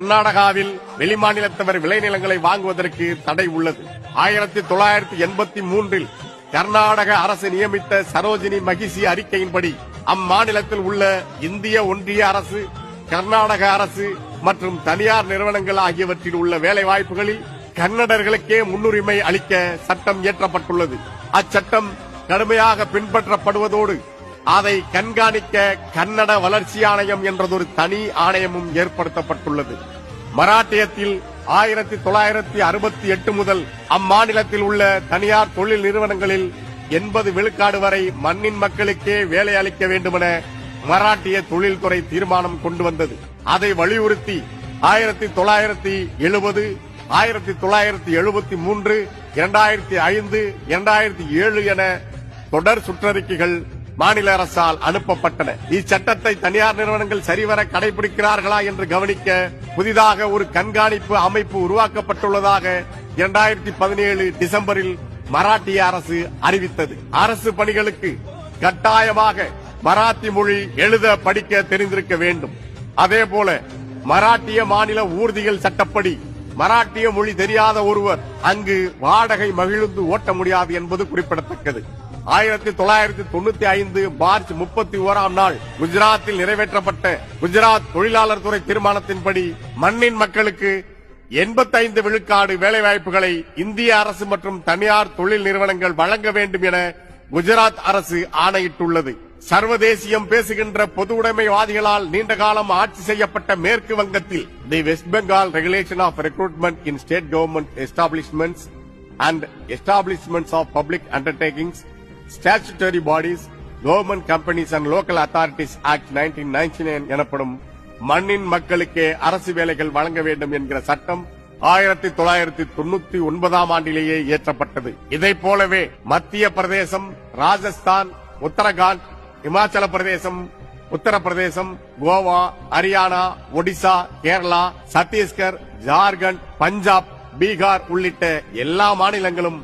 கர்நாடகாவில் வெளிமாநிலத்தவர் விளைநிலங்களை வாங்குவதற்கு தடை உள்ளது. 1983 கர்நாடக அரசு நியமித்த சரோஜினி மகிஷி அறிக்கையின்படி அம்மாநிலத்தில் உள்ள இந்திய ஒன்றிய அரசு, கர்நாடக அரசு மற்றும் தனியார் நிறுவனங்கள் ஆகியவற்றில் உள்ள வேலைவாய்ப்புகளில் கன்னடர்களுக்கே முன்னுரிமை அளிக்க சட்டம் இயற்றப்பட்டுள்ளது. அச்சட்டம் கடுமையாக பின்பற்றப்படுவதோடு அதை கண்காணிக்க கன்னட வளர்ச்சி ஆணையம் என்றதொரு தனி ஆணையமும் ஏற்படுத்தப்பட்டுள்ளது. மராட்டியத்தில் 1968 முதல் அம்மாநிலத்தில் உள்ள தனியார் தொழில் நிறுவனங்களில் 80 விழுக்காடு வரை மண்ணின் மக்களுக்கே வேலை அளிக்க வேண்டுமென மராட்டிய தொழில்துறை தீர்மானம் கொண்டு வந்தது. அதை வலியுறுத்தி 1970, 1973, 2005, 2007 என தொடர் சுற்றறிக்கைகள் மாநில அரசால் அனுப்பப்பட்டன. இச்சட்டத்தை தனியார் நிறுவனங்கள் சரிவர கடைபிடிக்கிறார்களா என்று கவனிக்க புதிதாக ஒரு கண்காணிப்பு அமைப்பு உருவாக்கப்பட்டுள்ளதாக 2017 டிசம்பரில் மராட்டிய அரசு அறிவித்தது. அரசு பணிகளுக்கு கட்டாயமாக மராத்தி மொழி எழுத படிக்க தெரிந்திருக்க வேண்டும். அதேபோல மராட்டிய மாநில ஊர்திகள் சட்டப்படி மராட்டிய மொழி தெரியாத ஒருவர் அங்கு வாடகை மகிழ்ந்து ஓட்ட முடியாது என்பது குறிப்பிடத்தக்கது. 1995 மார்ச் 31ஆம் நாள் குஜராத்தில் நிறைவேற்றப்பட்ட குஜராத் தொழிலாளர் துறை தீர்மானத்தின்படி மண்ணின் மக்களுக்கு 85 விழுக்காடு வேலைவாய்ப்புகளை இந்திய அரசு மற்றும் தனியார் தொழில் நிறுவனங்கள் வழங்க வேண்டும் என குஜராத் அரசு ஆணையிட்டுள்ளது. சர்வதேசியம் பேசுகின்ற பொது உடைமைவாதிகளால் நீண்ட காலம் ஆட்சி செய்யப்பட்ட மேற்கு வங்கத்தில் the West Bengal regulation of recruitment in state government establishments and establishments of public undertakings, statutory bodies, government companies and local authorities act 1999 எனப்படும் மண்ணின் மக்களுக்கே அரசு வேலைகள் வழங்க வேண்டும் என்கிற சட்டம் 1999ஆம் ஆண்டிலேயே இயற்றப்பட்டது. இதைப் போலவே மத்திய பிரதேசம், ராஜஸ்தான், உத்தரகாண்ட், இமாச்சல பிரதேசம், உத்தரப்பிரதேசம், கோவா, ஹரியானா, ஒடிசா, கேரளா, சத்தீஸ்கர், ஜார்க்கண்ட், பஞ்சாப், பீகார் உள்ளிட்ட எல்லா மாநிலங்களும்